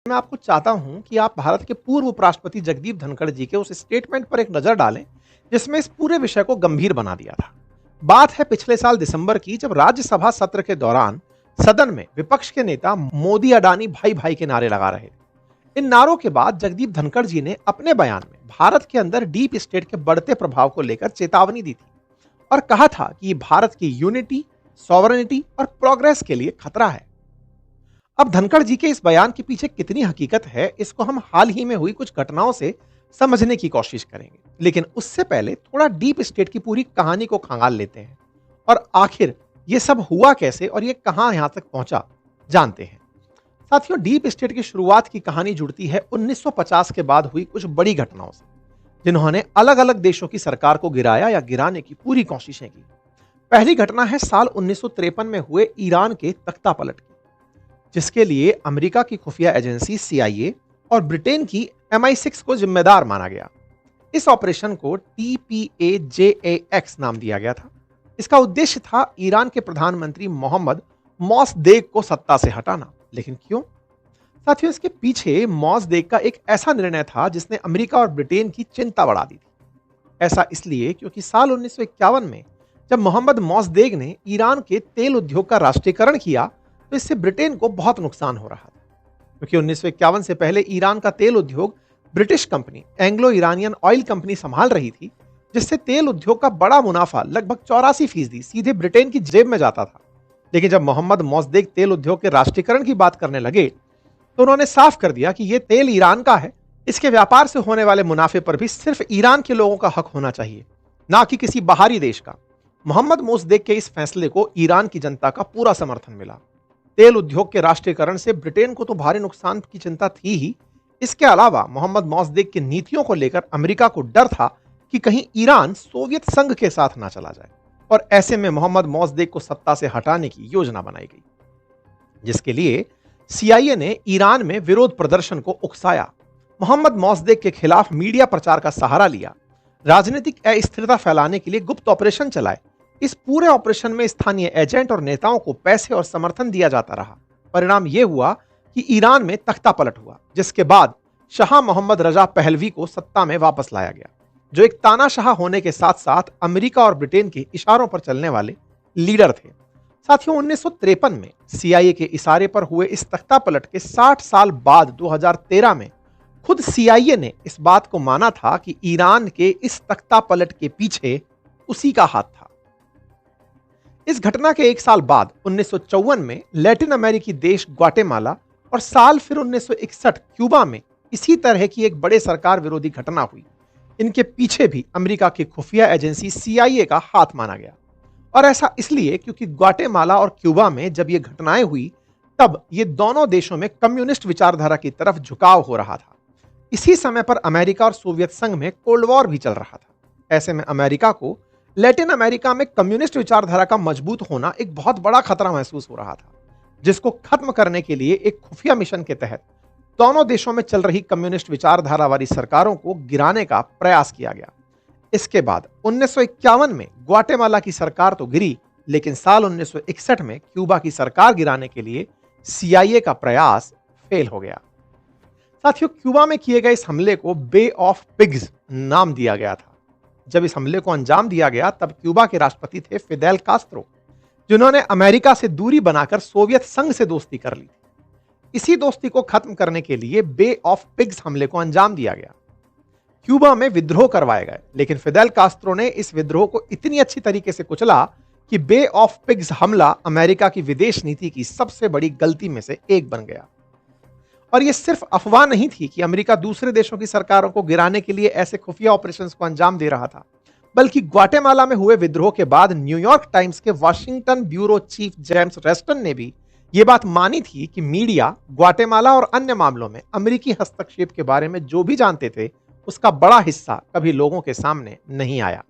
मैं आपको चाहता हूं कि आप भारत के पूर्व उपराष्ट्रपति जगदीप धनखड़ जी के उस स्टेटमेंट पर एक नजर डालें जिसमें इस पूरे विषय को गंभीर बना दिया था। बात है पिछले साल दिसंबर की, जब राज्यसभा सत्र के दौरान सदन में विपक्ष के नेता मोदी अडानी भाई भाई के नारे लगा रहे थे। इन नारों के बाद जगदीप धनखड़ जी ने अपने बयान में भारत के अंदर डीप स्टेट के बढ़ते प्रभाव को लेकर चेतावनी दी थी और कहा था कि ये भारत की यूनिटी, सॉवरेनिटी और प्रोग्रेस के लिए खतरा है। अब धनखड़ जी के इस बयान के पीछे कितनी हकीकत है, इसको हम हाल ही में हुई कुछ घटनाओं से समझने की कोशिश करेंगे, लेकिन उससे पहले थोड़ा डीप स्टेट की पूरी कहानी को खंगाल लेते हैं और आखिर ये सब हुआ कैसे और ये कहां यहां तक पहुंचा जानते हैं। साथियों, डीप स्टेट की शुरुआत की कहानी जुड़ती है 1950 के बाद हुई कुछ बड़ी घटनाओं से, जिन्होंने अलग अलग देशों की सरकार को गिराया या गिराने की पूरी कोशिशें की। पहली घटना है साल 1953 में हुए ईरान के तख्तापलट की, जिसके लिए अमेरिका की खुफिया एजेंसी CIA और ब्रिटेन की MI6 को जिम्मेदार माना गया। इस ऑपरेशन को TPAJAX नाम दिया गया था। इसका उद्देश्य था ईरान के प्रधानमंत्री मोहम्मद मोसदेक को सत्ता से हटाना। लेकिन क्यों? साथियों, इसके पीछे मोसदेक का एक ऐसा निर्णय था जिसने अमेरिका और ब्रिटेन की चिंता बढ़ा दी थी। ऐसा इसलिए क्योंकि साल 1951 में जब मोहम्मद मोसदेक ने ईरान के तेल उद्योग का राष्ट्रीयकरण किया तो इससे ब्रिटेन को बहुत नुकसान हो रहा था, क्योंकि 1951 से पहले ईरान का तेल उद्योग British company Anglo Iranian oil company संभाल रही थी, जिससे तेल उद्योग का बड़ा मुनाफा लगभग 84% सीधे ब्रिटेन की जेब में जाता था। लेकिन जब मोहम्मद मोसदेक तेल उद्योग के राष्ट्रीयकरण की बात करने लगे तो उन्होंने साफ कर दिया कि यह तेल ईरान का है, इसके व्यापार से होने वाले मुनाफे पर भी सिर्फ ईरान के लोगों का हक होना चाहिए, ना कि किसी बाहरी देश का। मोहम्मद मोसदेक के इस फैसले को ईरान की जनता का पूरा समर्थन मिला। तेल उद्योग के राष्ट्रीयकरण से ब्रिटेन को तो भारी नुकसान की चिंता थी ही, इसके अलावा मोहम्मद मोसदेक की नीतियों को लेकर अमेरिका को डर था कि कहीं ईरान सोवियत संघ के साथ ना चला जाए, और ऐसे में मोहम्मद मोसदेक को सत्ता से हटाने की योजना बनाई गई, जिसके लिए CIA ने ईरान में विरोध प्रदर्शन को उकसाया, मोहम्मद मोसदेक के खिलाफ मीडिया प्रचार का सहारा लिया, राजनीतिक अस्थिरता फैलाने के लिए गुप्त ऑपरेशन चलाए। इस पूरे ऑपरेशन में स्थानीय एजेंट और नेताओं को पैसे और समर्थन दिया जाता रहा। परिणाम यह हुआ कि ईरान में तख्तापलट हुआ, जिसके बाद शाह मोहम्मद रजा पहलवी को सत्ता में वापस लाया गया, जो एक तानाशाह होने के साथ साथ अमेरिका और ब्रिटेन के इशारों पर चलने वाले लीडर थे। साथियों, 1953 में CIA के इशारे पर हुए इस तख्तापलट के 60 साल बाद 2013 में खुद CIA ने इस बात को माना था कि ईरान के इस तख्तापलट के पीछे उसी का हाथ था। इस घटना के एक साल बाद 1954 में लैटिन अमेरिकी देश ग्वाटेमाला और साल फिर 1961 क्यूबा में इसी तरह की एक बड़े सरकार विरोधी घटना हुई। इनके पीछे भी अमेरिका की खुफिया एजेंसी CIA का हाथ माना गया, और ऐसा इसलिए क्योंकि ग्वाटेमाला और क्यूबा में जब ये घटनाएं हुई तब ये दोनों देशों में कम्युनिस्ट विचारधारा की तरफ झुकाव हो रहा था। इसी समय पर अमेरिका और सोवियत संघ में कोल्ड वॉर भी चल रहा था। ऐसे में अमेरिका को लैटिन अमेरिका में कम्युनिस्ट विचारधारा का मजबूत होना एक बहुत बड़ा खतरा महसूस हो रहा था, जिसको खत्म करने के लिए एक खुफिया मिशन के तहत दोनों देशों में चल रही कम्युनिस्ट विचारधारा वाली सरकारों को गिराने का प्रयास किया गया। इसके बाद 1951 में ग्वाटेमाला की सरकार तो गिरी, लेकिन साल 1961 में क्यूबा की सरकार गिराने के लिए CIA का प्रयास फेल हो गया। साथियों, क्यूबा में किए गए इस हमले को बे ऑफ पिग्स नाम दिया गया था। जब इस हमले को अंजाम दिया गया तब क्यूबा के राष्ट्रपति थे फिदेल कास्त्रो, जिन्होंने अमेरिका से दूरी बनाकर सोवियत संघ से दोस्ती कर ली थी। इसी दोस्ती को खत्म करने के लिए बे ऑफ पिग्स हमले को अंजाम दिया गया। क्यूबा में विद्रोह करवाए गए, लेकिन फिदेल कास्त्रो ने इस विद्रोह को इतनी अच्छी तरीके से कुचला कि बे ऑफ पिग्स हमला अमेरिका की विदेश नीति की सबसे बड़ी गलती में से एक बन गया। और यह सिर्फ अफवाह नहीं थी कि अमेरिका दूसरे देशों की सरकारों को गिराने के लिए ऐसे खुफिया ऑपरेशंस को अंजाम दे रहा था, बल्कि ग्वाटेमाला में हुए विद्रोह के बाद न्यूयॉर्क टाइम्स के वाशिंगटन ब्यूरो चीफ जेम्स रेस्टन ने भी यह बात मानी थी कि मीडिया ग्वाटेमाला और अन्य मामलों में अमेरिकी हस्तक्षेप के बारे में जो भी जानते थे उसका बड़ा हिस्सा कभी लोगों के सामने नहीं आया।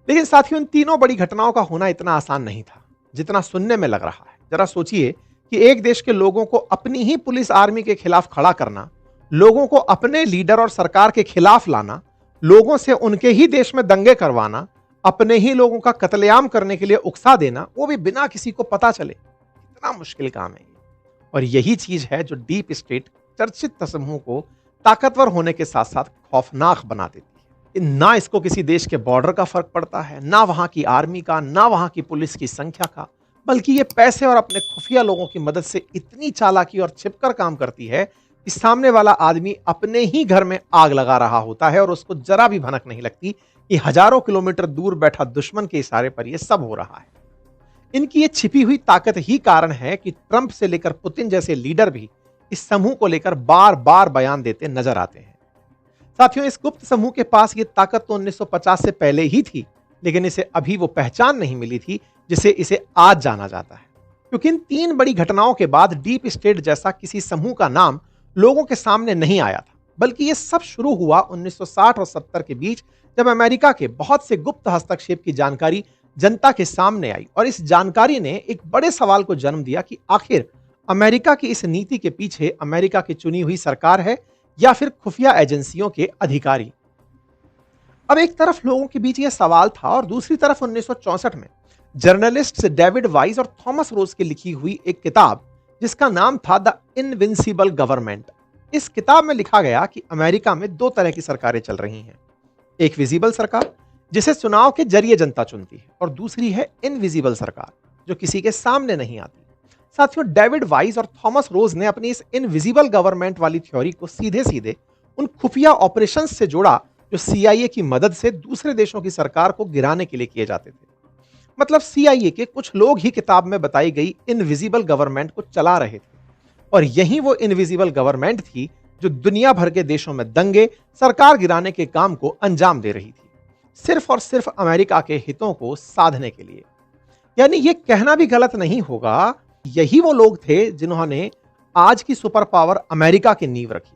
लेकिन साथियों, इन तीनों बड़ी घटनाओं का होना इतना आसान नहीं था जितना सुनने में लग रहा है। जरा सोचिए कि एक देश के लोगों को अपनी ही पुलिस आर्मी के खिलाफ खड़ा करना, लोगों को अपने लीडर और सरकार के खिलाफ लाना, लोगों से उनके ही देश में दंगे करवाना, अपने ही लोगों का कत्लेआम करने के लिए उकसा देना, वो भी बिना किसी को पता चले। कितना मुश्किल काम है ये। और यही चीज है जो डीप स्टेट चर्चित समूह को ताकतवर होने के साथ साथ खौफनाक बना देती है। ना इसको किसी देश के बॉर्डर का फर्क पड़ता है, ना वहां की आर्मी का, ना वहां की पुलिस की संख्या का, बल्कि ये पैसे और अपने खुफिया लोगों की मदद से इतनी चालाकी और छिपकर काम करती है कि सामने वाला आदमी अपने ही घर में आग लगा रहा होता है और उसको जरा भी भनक नहीं लगती कि हजारों किलोमीटर दूर बैठा दुश्मन के इशारे पर यह सब हो रहा है। इनकी ये छिपी हुई ताकत ही कारण है कि ट्रंप से लेकर पुतिन जैसे लीडर भी इस समूह को लेकर बार बार बयान देते नजर आते हैं। साथियों, इस गुप्त समूह के पास ये ताकत तो 1950 से पहले ही थी, लेकिन इसे अभी वो पहचान नहीं मिली थी जिसे इसे आज जाना जाता है। क्योंकि इन 3 बड़ी घटनाओं के बाद डीप स्टेट जैसा किसी समूह का नाम लोगों के सामने नहीं आया था, बल्कि यह सब शुरू हुआ 1960 और 70 के बीच, जब अमेरिका के बहुत से गुप्त हस्तक्षेप की जानकारी जनता के सामने आई और इस जानकारी ने एक बड़े सवाल को जन्म दिया कि आखिर अमेरिका की इस नीति के पीछे अमेरिका की चुनी हुई सरकार है या फिर खुफिया एजेंसियों के अधिकारी। अब एक तरफ लोगों के बीच यह सवाल था और दूसरी तरफ 1964 में जर्नलिस्ट डेविड वाइस और थॉमस रोज की लिखी हुई एक किताब जिसका नाम था द इनविंसिबल गवर्नमेंट। इस किताब में लिखा गया कि अमेरिका में 2 तरह की सरकारें चल रही हैं। एक विजिबल सरकार जिसे चुनाव के जरिए जनता चुनती है, और दूसरी है इनविजिबल सरकार जो किसी के सामने नहीं आती। साथियों, डेविड वाइस और थॉमस रोज ने अपनी इस इनविजिबल गवर्नमेंट वाली थ्योरी को सीधे सीधे उन खुफिया ऑपरेशंस से जोड़ा जो सीआईए की मदद से दूसरे देशों की सरकार को गिराने के लिए किए जाते थे। मतलब सीआईए के कुछ लोग ही किताब में बताई गई इनविजिबल गवर्नमेंट को चला रहे थे, और यही वो इनविजिबल गवर्नमेंट थी जो दुनिया भर के देशों में दंगे, सरकार गिराने के काम को अंजाम दे रही थी, सिर्फ और सिर्फ अमेरिका के हितों को साधने के लिए। यानी ये कहना भी गलत नहीं होगा, यही वो लोग थे जिन्होंने आज की सुपर पावर अमेरिका की नींव रखी।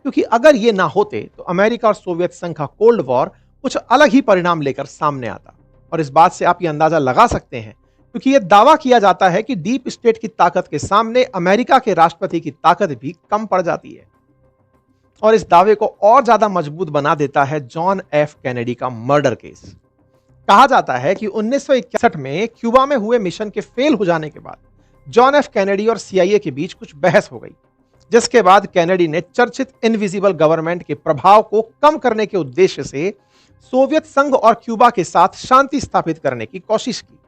क्योंकि अगर ये ना होते तो अमेरिका और सोवियत संघ का कोल्ड वॉर कुछ अलग ही परिणाम लेकर सामने आता। और इस बात से आप ये अंदाजा लगा सकते हैं, क्योंकि यह दावा किया जाता है कि डीप स्टेट की ताकत के सामने अमेरिका के राष्ट्रपति की ताकत भी कम पड़ जाती है। और इस दावे को और ज्यादा मजबूत बना देता है जॉन एफ कैनेडी का मर्डर केस। कहा जाता है कि 1961 में क्यूबा में हुए मिशन के फेल हो जाने के बाद जॉन एफ कैनेडी और सीआईए के बीच कुछ बहस हो गई, जिसके बाद कैनेडी ने चर्चित इनविजिबल गवर्नमेंट के प्रभाव को कम करने के उद्देश्य से सोवियत संघ और क्यूबा के साथ शांति स्थापित करने की कोशिश की।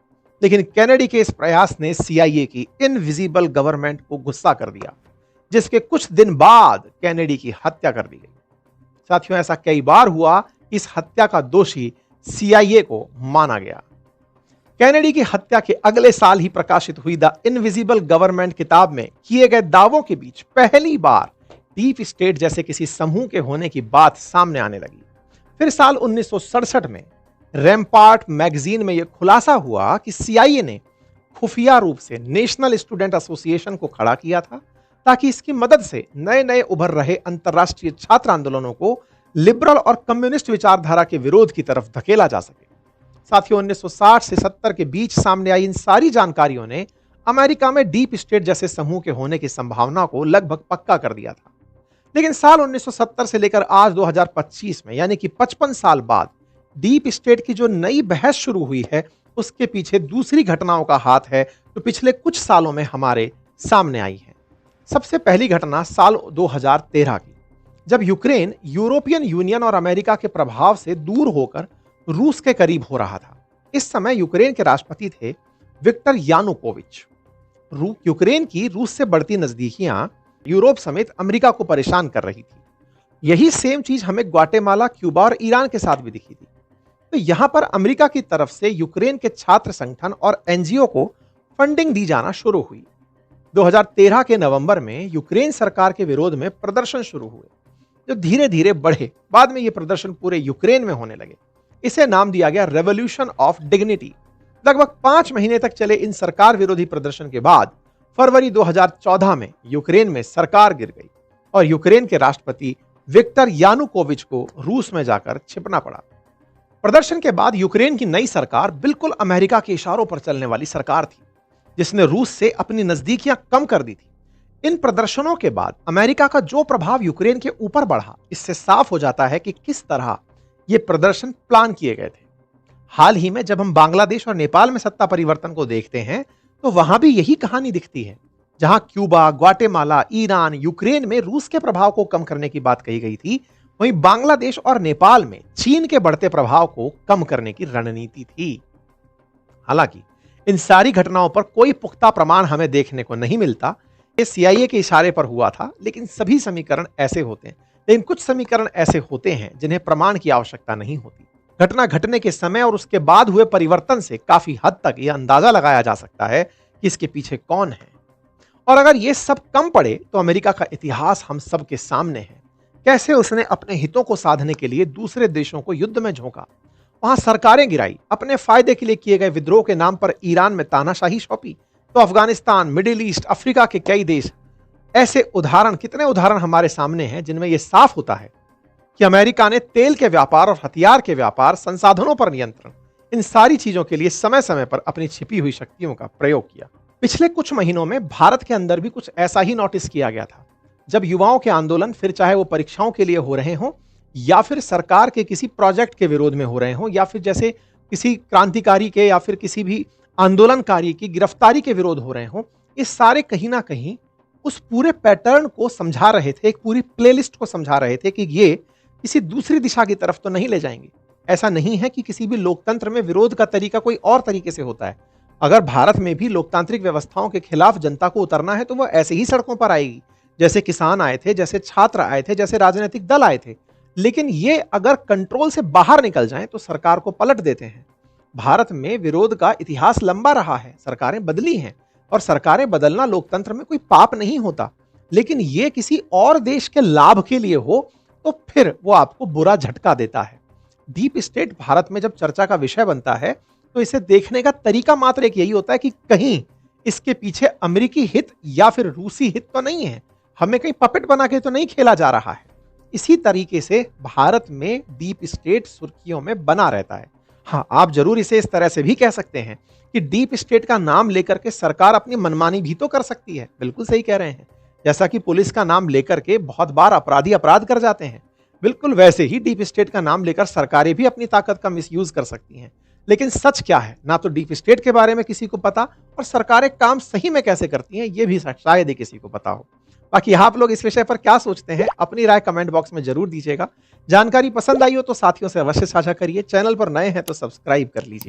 लेकिन कैनेडी के इस प्रयास ने सीआईए की इनविजिबल गवर्नमेंट को गुस्सा कर दिया, जिसके कुछ दिन बाद कैनेडी की हत्या कर दी गई। साथियों, ऐसा कई बार हुआ कि इस हत्या का दोषी सीआईए को माना गया। कैनेडी की हत्या के अगले साल ही प्रकाशित हुई द इनविजिबल गवर्नमेंट किताब में किए गए दावों के बीच पहली बार डीप स्टेट जैसे किसी समूह के होने की बात सामने आने लगी। फिर साल 1967 में रैम्पार्ट मैगजीन में यह खुलासा हुआ कि सीआईए ने खुफिया रूप से नेशनल स्टूडेंट एसोसिएशन को खड़ा किया था, ताकि इसकी मदद से नए नए उभर रहे अंतर्राष्ट्रीय छात्र आंदोलनों को लिबरल और कम्युनिस्ट विचारधारा के विरोध की तरफ धकेला जा सके। साथियों, 1960 से 70 के बीच सामने आई इन सारी जानकारियों ने अमेरिका में डीप स्टेट जैसे समूह के होने की संभावना को लगभग पक्का कर दिया था। लेकिन साल 1970 से लेकर आज 2025 में, यानी कि 55 साल बाद, डीप स्टेट की जो नई बहस शुरू हुई है, उसके पीछे दूसरी घटनाओं का हाथ है जो पिछले कुछ सालों में हमारे सामने आई है। सबसे पहली घटना साल 2013 की, जब यूक्रेन यूरोपियन यूनियन और अमेरिका के प्रभाव से दूर होकर रूस के करीब हो रहा था। इस समय यूक्रेन के राष्ट्रपति थे विक्टर यानुकोविच। यूक्रेन की रूस से बढ़ती नजदीकियां यूरोप समेत अमेरिका को परेशान कर रही थी। यही सेम चीज हमें ग्वाटेमाला, क्यूबा और ईरान के साथ भी दिखी थी। तो यहां पर अमेरिका की तरफ से यूक्रेन के छात्र संगठन और एनजीओ को फंडिंग दी जाना शुरू हुई। 2013 के नवंबर में यूक्रेन सरकार के विरोध में प्रदर्शन शुरू हुए, जो धीरे धीरे बढ़े। बाद में ये प्रदर्शन पूरे यूक्रेन में होने लगे। इसे नाम दिया गया रेवोल्यूशन ऑफ डिग्निटी। लगभग 5 महीने तक चले इन सरकार विरोधी प्रदर्शन के बाद फरवरी 2014 में यूक्रेन में सरकार गिर गई और यूक्रेन के राष्ट्रपति विक्टर यानुकोविच को रूस में जाकर छिपना पड़ा। प्रदर्शन के बाद यूक्रेन की नई सरकार बिल्कुल अमेरिका के इशारों पर चलने वाली सरकार थी, जिसने रूस से अपनी नजदीकियां कम कर दी थी। इन प्रदर्शनों के बाद अमेरिका का जो प्रभाव यूक्रेन के ऊपर बढ़ा, इससे साफ हो जाता है कि किस तरह ये प्रदर्शन प्लान किए गए थे। हाल ही में जब हम बांग्लादेश और नेपाल में सत्ता परिवर्तन को देखते हैं, तो वहां भी यही कहानी दिखती है। जहां क्यूबा, ग्वाटेमाला, ईरान, यूक्रेन में रूस के प्रभाव को कम करने की बात कही गई थी, वहीं बांग्लादेश और नेपाल में चीन के बढ़ते प्रभाव को कम करने की रणनीति थी। हालांकि इन सारी घटनाओं पर कोई पुख्ता प्रमाण हमें देखने को नहीं मिलता। ये सीआईए के इशारे पर हुआ था, लेकिन सभी समीकरण ऐसे होते हैं। लेकिन कुछ समीकरण ऐसे होते हैं जिन्हें प्रमाण की आवश्यकता नहीं होती। घटना घटने के समय और उसके बाद हुए परिवर्तन से काफी हद तक यह अंदाजा लगाया जा सकता है कि इसके पीछे कौन है। और अगर ये सब कम पड़े तो अमेरिका का इतिहास हम सब के सामने है। कैसे उसने अपने हितों को साधने के लिए दूसरे देशों को युद्ध में झोंका, वहां सरकारें गिराई, अपने फायदे के लिए किए गए विद्रोह के नाम पर ईरान में तानाशाही सौंपी, तो अफगानिस्तान, मिडिल ईस्ट, अफ्रीका के कई देश, ऐसे उदाहरण, कितने उदाहरण हमारे सामने हैं जिनमें यह साफ होता है कि अमेरिका ने तेल के व्यापार और हथियार के व्यापार, संसाधनों पर नियंत्रण, इन सारी चीजों के लिए समय समय पर अपनी छिपी हुई शक्तियों का प्रयोग किया। पिछले कुछ महीनों में भारत के अंदर भी कुछ ऐसा ही नोटिस किया गया था, जब युवाओं के आंदोलन, फिर चाहे वो परीक्षाओं के लिए हो रहे हों या फिर सरकार के किसी प्रोजेक्ट के विरोध में हो रहे हों, या फिर जैसे किसी क्रांतिकारी के या फिर किसी भी आंदोलनकारी की गिरफ्तारी के विरोध हो रहे हों, इस सारे कहीं ना कहीं उस पूरे पैटर्न को समझा रहे थे, एक पूरी प्लेलिस्ट को समझा रहे थे कि ये किसी दूसरी दिशा की तरफ तो नहीं ले जाएंगे। ऐसा नहीं है कि किसी भी लोकतंत्र में विरोध का तरीका कोई और तरीके से होता है। अगर भारत में भी लोकतांत्रिक व्यवस्थाओं के खिलाफ जनता को उतरना है तो वह ऐसे ही सड़कों पर आएगी, जैसे किसान आए थे, जैसे छात्र आए थे, जैसे राजनीतिक दल आए थे। लेकिन ये अगर कंट्रोल से बाहर निकल जाएं तो सरकार को पलट देते हैं। भारत में विरोध का इतिहास लंबा रहा है, सरकारें बदली हैं, और सरकारें बदलना लोकतंत्र में कोई पाप नहीं होता। लेकिन ये किसी और देश के लाभ के लिए हो तो फिर वो आपको बुरा झटका देता है। डीप स्टेट भारत में जब चर्चा का विषय बनता है तो इसे देखने का तरीका मात्र एक यही होता है कि कहीं इसके पीछे अमेरिकी हित या फिर रूसी हित तो नहीं है, हमें कहीं पपेट बना के तो नहीं खेला जा रहा है। इसी तरीके से भारत में डीप स्टेट सुर्खियों में बना रहता है। हाँ, आप जरूर इसे इस तरह से भी कह सकते हैं कि डीप स्टेट का नाम लेकर के सरकार अपनी मनमानी भी तो कर सकती है। बिल्कुल सही कह रहे हैं। जैसा कि पुलिस का नाम लेकर के बहुत बार अपराधी अपराध कर जाते हैं, बिल्कुल वैसे ही डीप स्टेट का नाम लेकर सरकारें भी अपनी ताकत का मिसयूज कर सकती हैं। लेकिन सच क्या है, ना तो डीप स्टेट के बारे में किसी को पता, और सरकारें काम सही में कैसे करती हैं ये भी शायद ही किसी को पता हो। बाकी आप लोग इस विषय पर क्या सोचते हैं, अपनी राय कमेंट बॉक्स में जरूर दीजिएगा। जानकारी पसंद आई हो तो साथियों से अवश्य साझा करिए। चैनल पर नए हैं तो सब्सक्राइब कर लीजिए।